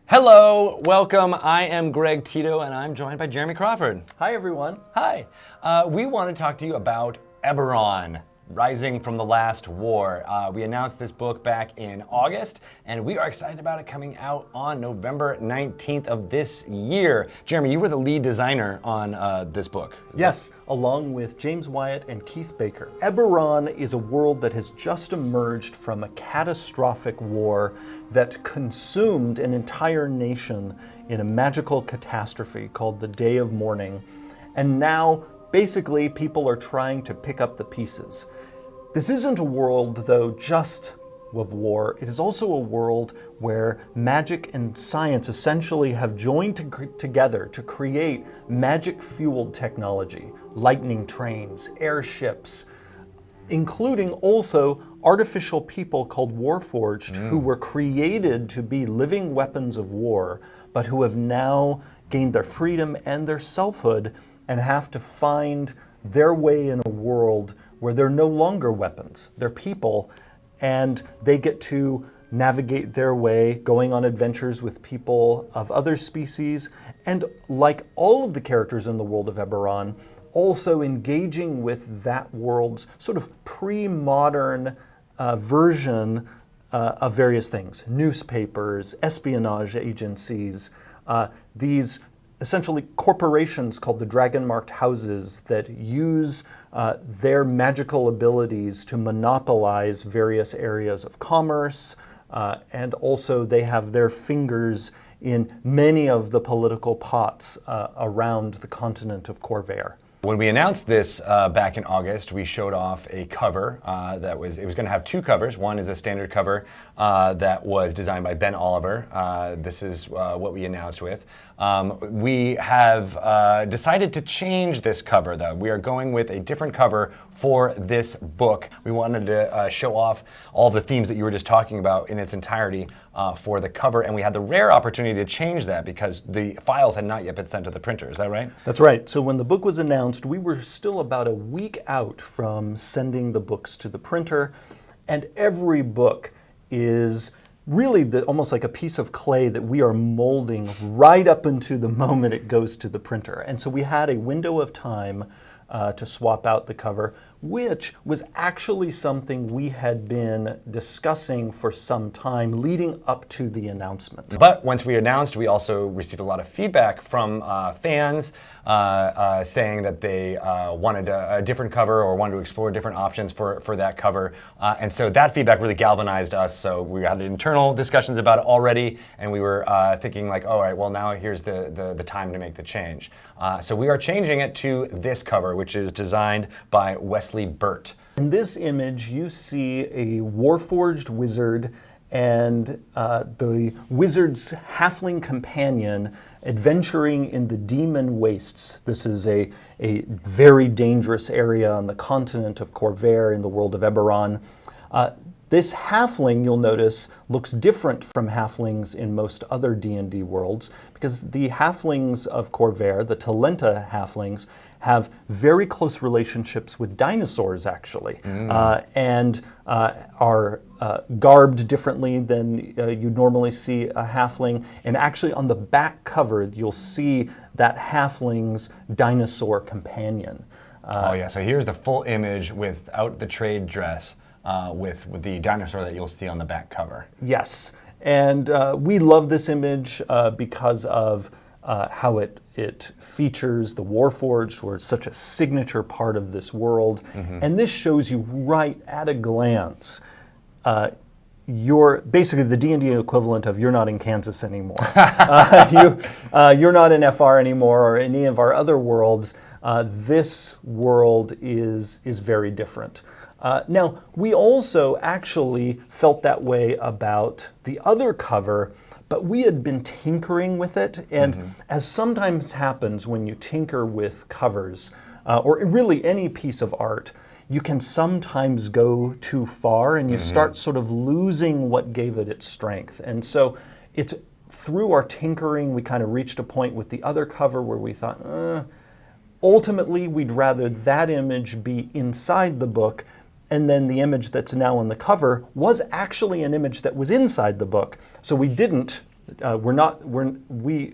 Hello, welcome. I am Greg Tito, and I'm joined by Jeremy Crawford. Hi, everyone. Hi. We want to talk to you about Eberron, Rising from the Last War. We announced this book back in August, and we are excited about it coming out on November 19th of this year. Jeremy, you were the lead designer on this book. Yes, along with James Wyatt and Keith Baker. Eberron is a world that has just emerged from a catastrophic war that consumed an entire nation in a magical catastrophe called the Day of Mourning. And now, basically, people are trying to pick up the pieces. This isn't a world, though, just of war. It is also a world where magic and science essentially have joined together to create magic-fueled technology, lightning trains, airships, including also artificial people called Warforged, who were created to be living weapons of war, but who have now gained their freedom and their selfhood and have to find their way in a world where they're no longer weapons, they're people, and they get to navigate their way, going on adventures with people of other species, and like all of the characters in the world of Eberron, also engaging with that world's sort of pre-modern version of various things, newspapers, espionage agencies, these essentially corporations called the dragon-marked houses that use their magical abilities to monopolize various areas of commerce, and also they have their fingers in many of the political pots around the continent of Corvair. When we announced this back in August, we showed off a cover it was going to have two covers. One is a standard cover that was designed by Ben Oliver. This is what we announced with. We have decided to change this cover, though. We are going with a different cover for this book. We wanted to show off all the themes that you were just talking about in its entirety for the cover, and we had the rare opportunity to change that because the files had not yet been sent to the printer. Is that right? That's right. So when the book was announced, we were still about a week out from sending the books to the printer, and every book is really almost like a piece of clay that we are molding right up into the moment it goes to the printer. And so we had a window of time to swap out the cover, which was actually something we had been discussing for some time leading up to the announcement. But once we announced, we also received a lot of feedback from fans saying that they wanted a different cover or wanted to explore different options for that cover. And so that feedback really galvanized us. So we had internal discussions about it already, and we were thinking like, all right, well, now here's the time to make the change. So we are changing it to this cover, which is designed by Wesley Burt. In this image, you see a Warforged wizard and the wizard's halfling companion adventuring in the demon wastes. This is a very dangerous area on the continent of Corvair in the world of Eberron. This halfling, you'll notice, looks different from halflings in most other D&D worlds because the halflings of Corvair, the Talenta halflings, have very close relationships with dinosaurs, actually, and are garbed differently than you'd normally see a halfling. And actually on the back cover, you'll see that halfling's dinosaur companion. Oh yeah, so here's the full image without the trade dress. With the dinosaur that you'll see on the back cover. Yes, and we love this image because of how it features the Warforged, who are such a signature part of this world. And this shows you right at a glance you're basically the D&D equivalent of you're not in Kansas anymore. You're not in FR anymore or any of our other worlds. This world is very different. Now, we also actually felt that way about the other cover, but we had been tinkering with it, and as sometimes happens when you tinker with covers, or really any piece of art, you can sometimes go too far and you start sort of losing what gave it its strength. And so it's through our tinkering, we kind of reached a point with the other cover where we thought, ultimately we'd rather that image be inside the book, and then the image that's now on the cover was actually an image that was inside the book. So we didn't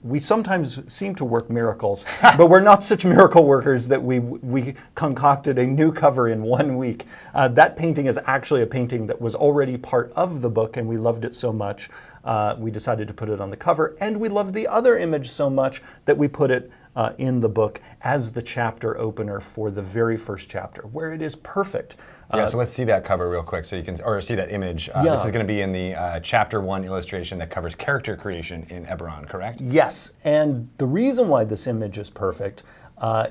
We sometimes seem to work miracles, but we're not such miracle workers that we concocted a new cover in 1 week. That painting is actually a painting that was already part of the book, and we loved it so much we decided to put it on the cover, and we loved the other image so much that we put it in the book as the chapter opener for the very first chapter, where it is perfect. Yeah, so let's see that cover real quick so you can, or see that image. This is going to be in the chapter 1 illustration that covers character creation in Eberron, correct? Yes, and the reason why this image is perfect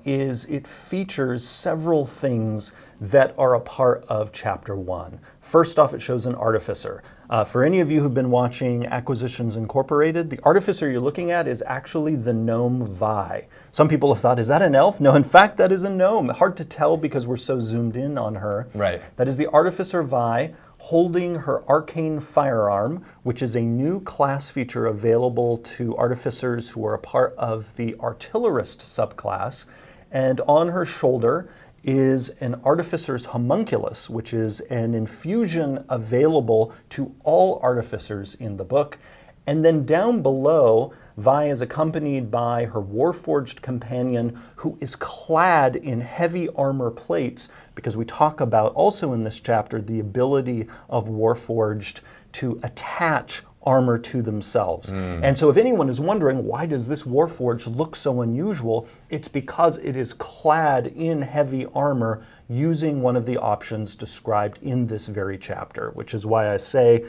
is it features several things that are a part of chapter 1. First off, it shows an artificer. For any of you who've been watching Acquisitions Incorporated, the artificer you're looking at is actually the gnome Vi. Some people have thought, is that an elf? No, in fact, that is a gnome. Hard to tell because we're so zoomed in on her. Right. That is the artificer Vi holding her arcane firearm, which is a new class feature available to artificers who are a part of the artillerist subclass. And on her shoulder is an artificer's homunculus, which is an infusion available to all artificers in the book. And then down below, Vi is accompanied by her warforged companion, who is clad in heavy armor plates, because we talk about also in this chapter the ability of warforged to attach armor to themselves. And so if anyone is wondering, why does this warforged look so unusual? It's because it is clad in heavy armor using one of the options described in this very chapter, which is why I say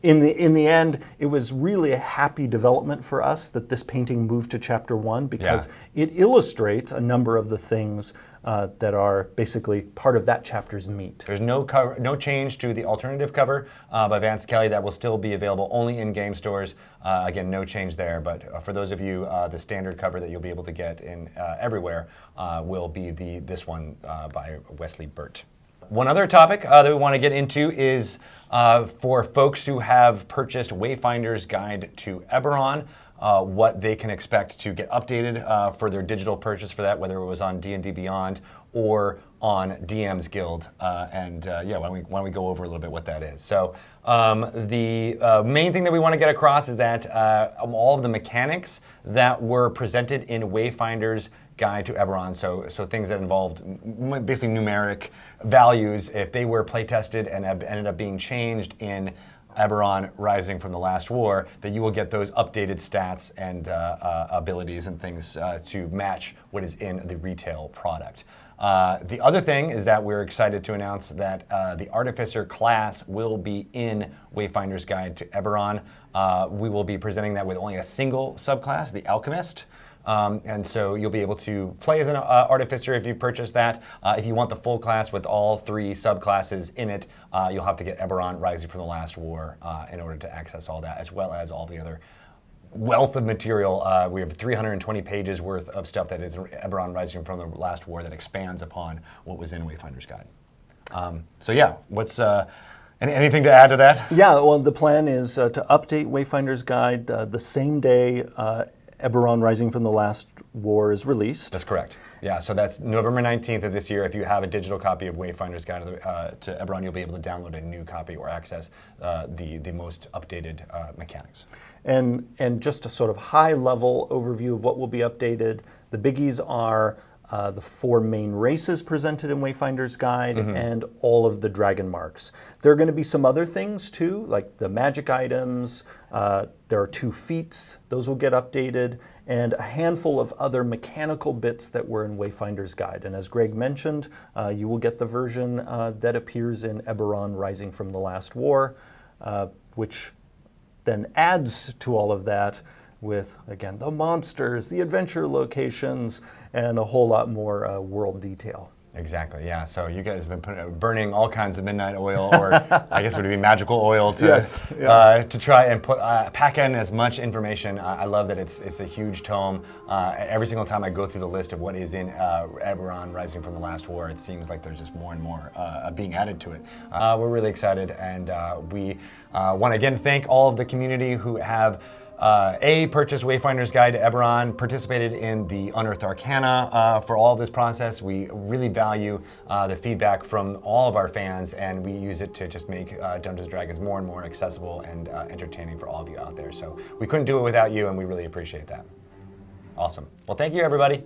in the end, it was really a happy development for us that this painting moved to chapter 1, because it illustrates a number of the things that are basically part of that chapter's meat. There's no change to the alternative cover by Vance Kelly. That will still be available only in game stores. Again, no change there. But for those of you, the standard cover that you'll be able to get in everywhere will be this one by Wesley Burt. One other topic that we want to get into is for folks who have purchased Wayfinder's Guide to Eberron, what they can expect to get updated for their digital purchase for that, whether it was on D&D Beyond or on DM's Guild. Why don't we go over a little bit what that is. So the main thing that we want to get across is that all of the mechanics that were presented in Wayfinder's Guide to Eberron, so things that involved basically numeric values, if they were play tested and ended up being changed in Eberron Rising from the Last War, that you will get those updated stats and abilities and things to match what is in the retail product. The other thing is that we're excited to announce that the Artificer class will be in Wayfinder's Guide to Eberron. We will be presenting that with only a single subclass, the Alchemist. And so you'll be able to play as an artificer if you purchase that. If you want the full class with all 3 subclasses in it, you'll have to get Eberron Rising from the Last War in order to access all that, as well as all the other wealth of material. We have 320 pages worth of stuff that is Eberron Rising from the Last War that expands upon what was in Wayfinder's Guide. What's anything to add to that? Yeah, well, the plan is to update Wayfinder's Guide the same day Eberron Rising from the Last War is released. That's correct. Yeah, so that's November 19th of this year. If you have a digital copy of Wayfinder's Guide to Eberron, you'll be able to download a new copy or access the most updated mechanics. And just a sort of high-level overview of what will be updated. The biggies are the 4 main races presented in Wayfinder's Guide and all of the dragon marks. There are going to be some other things too, like the magic items. There are 2 feats, those will get updated, and a handful of other mechanical bits that were in Wayfinder's Guide. And as Greg mentioned, you will get the version that appears in Eberron Rising from the Last War, which then adds to all of that with, again, the monsters, the adventure locations, and a whole lot more world detail. Exactly, yeah. So you guys have been burning all kinds of midnight oil, or I guess it would be magical oil, to try and pack in as much information. I love that it's a huge tome. Every single time I go through the list of what is in Eberron Rising from the Last War, it seems like there's just more and more being added to it. We're really excited, and we want to again thank all of the community who have purchased Wayfinder's Guide to Eberron, participated in the Unearthed Arcana for all of this process. We really value the feedback from all of our fans, and we use it to just make Dungeons & Dragons more and more accessible and entertaining for all of you out there. So we couldn't do it without you, and we really appreciate that. Awesome. Well, thank you, everybody.